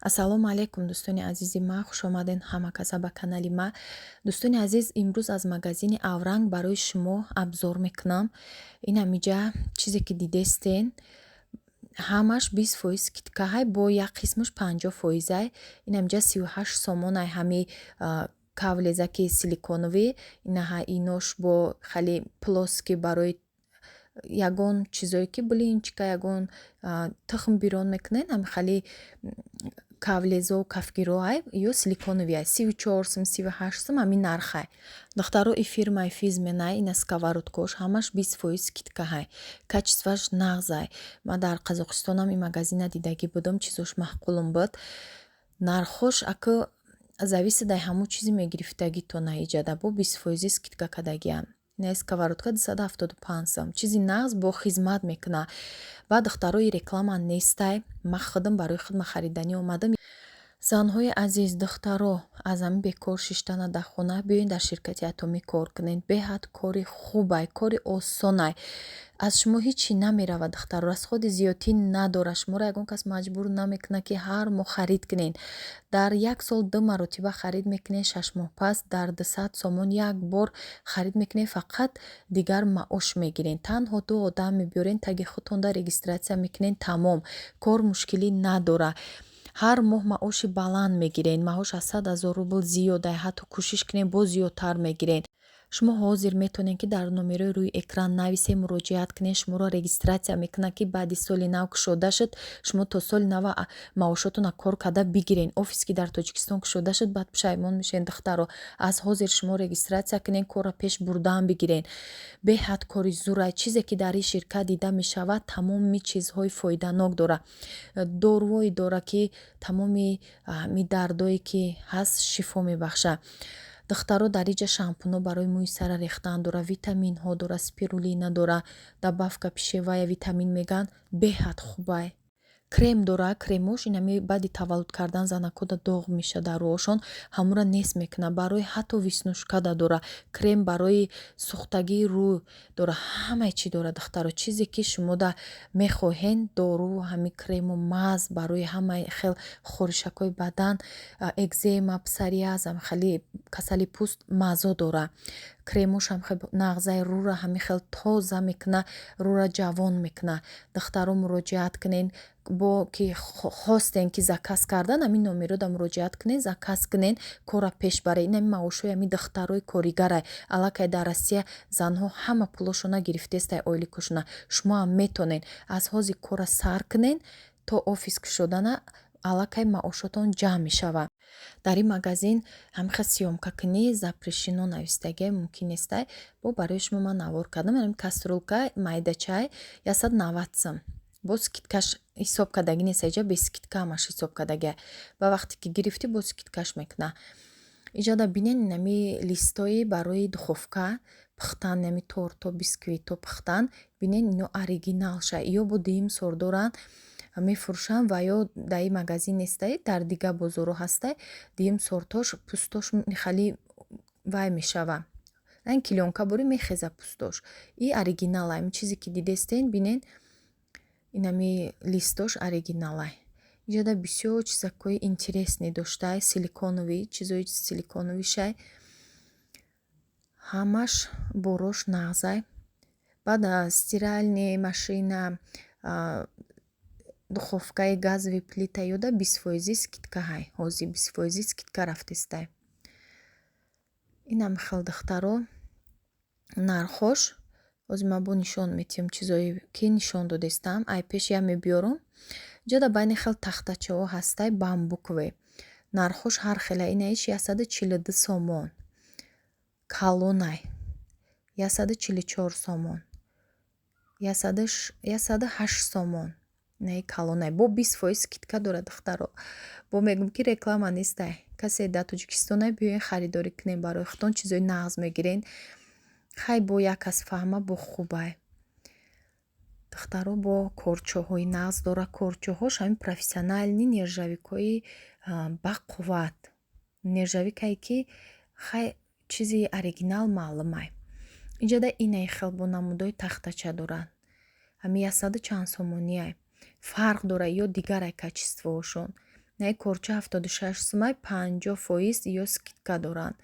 Ассалому алайкум дӯстони азизи ман, хушомадед ҳама каса ба канали ман. Дӯстони азиз, имрӯз аз магазини Авранг барои шумо абзор мекунам. Ин ҳамиҷа чизе ки дидестен ҳамаш 20% скидкаҳай, бо як қисмаш 50%. Ин ҳамиҷа 38 сомонай ҳами кавлезаки силиконовӣ. Инош бо хеле плоски барои ягон чизое ки блинчика, ягон тухм бирон мекунед, ҳами хеле кавлезо кафгироай ё силиконовиай 34 сум 38 сум ҳамин нархай. Духтаро и фирмаи физменай ина сковородкош ҳамаш 20% скидкаҳай. Качестваш нағзай. Ма дар Қазоқистонам и магазина дидагӣ будам, чизош маҳқулум буд. Нархош аку зависида ҳаму чизи мегирифтагитона иҷада бо 20% скидка кадагиам. Не сковородка 275 сум. Чизи нағз бо хизмат мекуна. Ва духтаро и реклама нестай. Ма худам барои худ хариданӣ омадам. занҳои азиз, духтаро аз ҳамин бекор шиштана дар хона биёед дар ширкати Атомӣ кор кунед. Беҳад кори хубай, кори осонай. Аз шумо ҳичи намеравад духтаро, расходи зиёдӣ надорад. Шуморо ягон кас маҷбур намекунад ки ҳар моҳ харид кунед. Дар як сол 2 маротиба харид мекунед, 6 моҳ пас дар 200 сомон як бор харид мекунед, фақат дигар маош мегиред. Танҳо 2 одам мебиёред, таги худтонда регистратсия мекунед, тамом. Кор мушкилӣ надорад. ҳар моҳ маоши баланд мегиред. Маош аз 100 000 рубл зиёда, ҳатто кӯшиш кунед боз зиёдтар мегиред. шумо ҳозир метавонед ки дар номерои рӯи экран нависед, муроҷиат кунед, шуморо регистратсия мекунад ки баъди соли нав кушода шуд, шумо то соли нав маошотона кор карда бигиред. офис ки дар Тоҷикистон кушода шуд, баъд пушаймон мешавед. духтаро аз ҳозир шумо регистратсия кунед, корро пеш бурдан бигиред. беҳад кори зурай. чизе ки дар ин ширкат дида мешавад тамоми чизҳои фоиданок дорад. дорувое дорад ки тамоми дардое ки ҳаст шифо мебахшад. духтаро дар иҷа шампуно барои мӯи сара рехтан дора, витаминҳо дора, спирулина дора, добавка пишевая витамин меган беҳад хубай. крем дора, кремош инами баъди таваллуд кардан занакода доғ мешада рӯҳошон, ҳамура нес мекуна. барои ҳатто виснушкада дора, крем барои сухтагии рӯ дора, ҳамаи чи дора духтаро. чизе ки шумо да мехоҳед, дору ҳами крему маз барои ҳамаи хел хоришакҳои бадан, экзема, псориазам, хеле касали пӯст мазо дора. кремошам хел нағзаи рӯра ҳами хел тоза мекуна, рӯра ҷавон мекуна. духтаро муроҷиат кунед, бо ки хостен ки заказ кардан ҳамин номерода муроҷиат кунед, заказ кунед, кора пеш баред. ин ҳами маошҳои ҳами духтарои коригарай. аллакай дар Россия занҳо ҳама пулошона гирифтестай ойликошона. шумоам метонед аз ҳози кора сар кунед то офис кушодана, аллакай маошотон ҷамъ мешавад. дар ин магазин ҳамиха сиёмкакунӣ запрещено навистагиай мумкин нестай. бо барои шумо ман навор кардам. ин каструлка майдачай 190 сум. бо скидкаш ҳисоб кардагӣ нест, иҷа бе скидка ҳамаш ҳисоб кардагиай. ба вақте ки гирифтӣ бо скидкаш мекуна. иҷада бинед инами листои барои духовка пухтан, нами торто бисквито пухтан. бинед ино оригиналша ё бо дим сор доранд мефурӯшанд ва ё дар ин магазин нестай, дар дига бозоро ҳастай. дим сортош пӯстош хали вай мешава. ин килёнка бори мехеза пӯстош. и оригиналай. ин чизе ки дидестен бинед инами листош оригиналай. иҷада бисёр чизакҳои интересне доштай, силиконовӣ, чизои силиконовишай. ҳамаш борош нағзай. баъд стиральная машина, духовкаи газовый плита ёда 20% скидкаҳай. ҳозир 20% скидка рафтестай. инам хел духтаро нархош ҳозир ман бо нишон метиҳам чизое ки нишон додестам. ай пеш я мебиёрам. ҷада байни хел тахтачаҳо ҳастай бамбукове. нархош ҳар хела инаиш 142 сомон. калонай 144 сомон. 108 сомон. не калонай бо 20% скидка дорад духтаро. бо мегӯм ки реклама нестай. касе дар Тоҷикистонай биёед харидорӣ кунед, барои худтон чизои нағз мегиред. хай бо як кас фаҳма бо хубай. духтаро бо корчоҳои нағз дора. корчоҳош ҳамин профессионални нержавикҳои бақувват. нержавикае ки хай чизи оригинал маълумай. иҷада инай хел бо намудои тахтача дорад. ҳами 100 чанд сомониай. фарқ дора ё дигарай качествоошон. Ина корча 76 сомай 50% ё скидка доранд.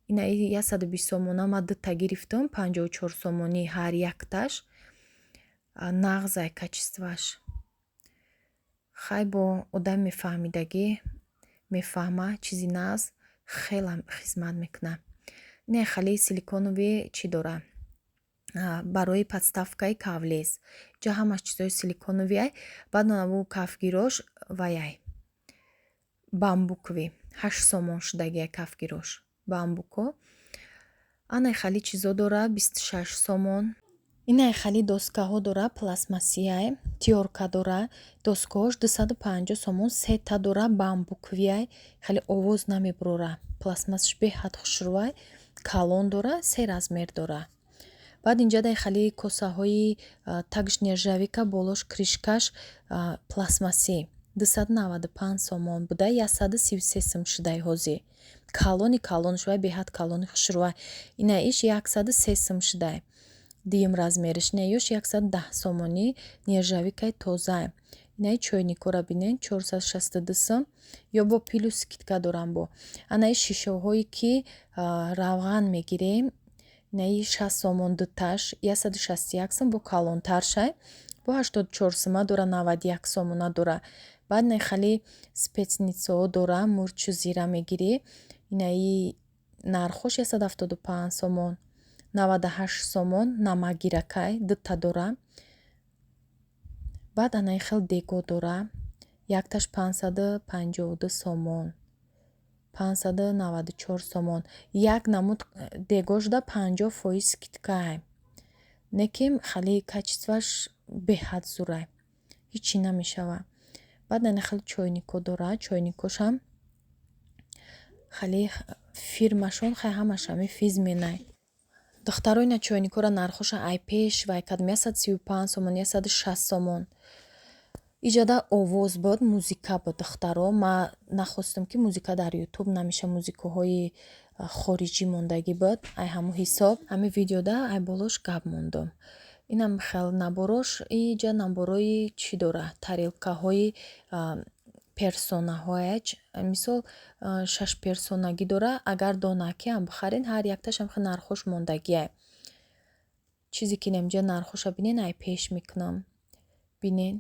Ина 120 сомона ма дута гирифтам, 54 сомонӣ ҳар якташ. Нағзай качестваш. Хай бо одам мефаҳмидагӣ мефаҳма чизи нағз хела хизмат мекуна. Ина халии силиконови чӣ дора? Барои подставкаи кавлез. Ҷа ҳамаш чизои силиконовиай. Баъд наву кафгирош ваяй. Бамбукови 8 сомон шудагиай кафгирош. Бамбуко. Анай хали чизо дора 26 сомон. Инай хали доскаҳо дора пластмассияй. Тиёрка дора. Доскаҳош 250 сомон. Сета дора бамбуковиай. Хали овоз намеброра. Пластмассаш беҳад хушрӯай. Калон дора. 3 размер дора. Баъд инҷа дай хали косаҳои такш нержавика болош кришкаш пластмассӣ 295 сомон буда 133 сом шудай ҳозир. Калониш вай беҳад калони хушрӯай. Ина иш 103 сом шудай. Дим размериш ина ёш 110 сомонӣ нержавикаи тоза. Ина чойникора бинен 462 сом ё бо пилу скидка дорам бо. Ана шишаҳое ки равған мегирем. Наи 60 сомон дуташ 161 сом бо калонтаршай. Бо 84 сома дора 91 сомона дора. Баъд най хали спецницао дора мурчу зира мегирӣ. Инаи нархош 175 сомон. 98 сомон намакгиракай дута дора. Баъд анаи хел дего дора. Якташ 552 сомон. 594 сомон. Як намуд дегошда 50% скидкаай. Неким хали качестваш беҳад зурай. Ҳичи намешава. Баъд ана хали чойнико дора. Чойникошам хали фирмашон хай ҳамашами физменай. Духтаро ина чойникора нархоша ай пеш вай кадом 135 сомон 160 сомон. Иҷада овоз буд, музика буд духтаро. Ма нахостам ки музика дар ютуб намеша музикаҳои хориҷӣ мондагӣ буд. Ай ҳамун ҳисоб. Ҳами видеода ай болош гап мондум. Инам хел наборош иҷа наборои чӣ дора? Тарелкаҳои персонаҳояч. Мисол 6 персонагӣ дора. Агар донаки ам бихарен ҳар якташам хел нархош мондагиай. Чизе ки инамҷа нархоша бинен ай пеш мекунам. Бинен.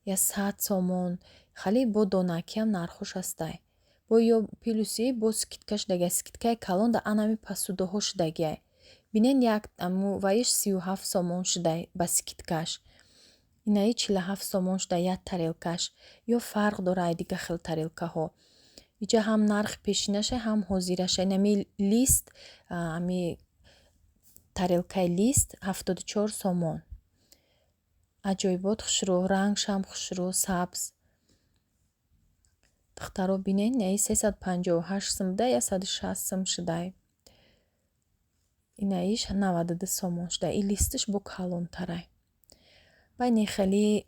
Я 100 сомон. Хали бо донакиам нархош астай. Бо ё пилуси бо скидкаш дагай. Скидкаи калон да анами пасудоҳо шудагиай. Бинен як аму ваиш 37 сомон шудай ба скидкаш. Инаи 47 сомон шудай як тарелкаш. Ё фарқ дора ай дига хел тарелкаҳо. Иҷа ҳам нархи пешинаша ҳам ҳозираша. Инами лист ами тарелкаи лист 74 сомон. Аҷоибот хушрӯ, рангшам хушрӯ, сабз. Духтаро бинен наи 358 сом да 160 сом шудай. Инаиш 92 сомон шудай. И листиш бо калонтарай. Байни хели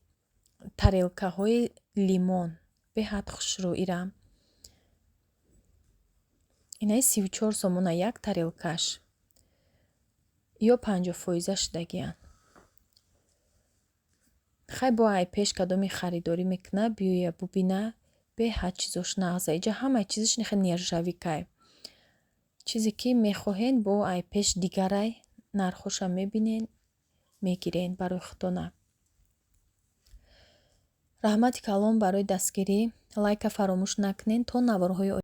тарелкаҳои лимон беҳад хушрӯ ирам. Инаи 34 сомона як тарелкаш. Ё 50% шудагиян. Хай бо ай пеш кадоми харидорӣ мекуна биёя бубина беҳад чизош нағза. Иҷа ҳамаи чизиш нехел нержавикай. Чизе ки мехоҳен бо ай пеш дигарай нархоша мебинен мегирен барои худона. Раҳмати калон барои дастгирӣ. Лайка фаромӯш накунен то наворҳои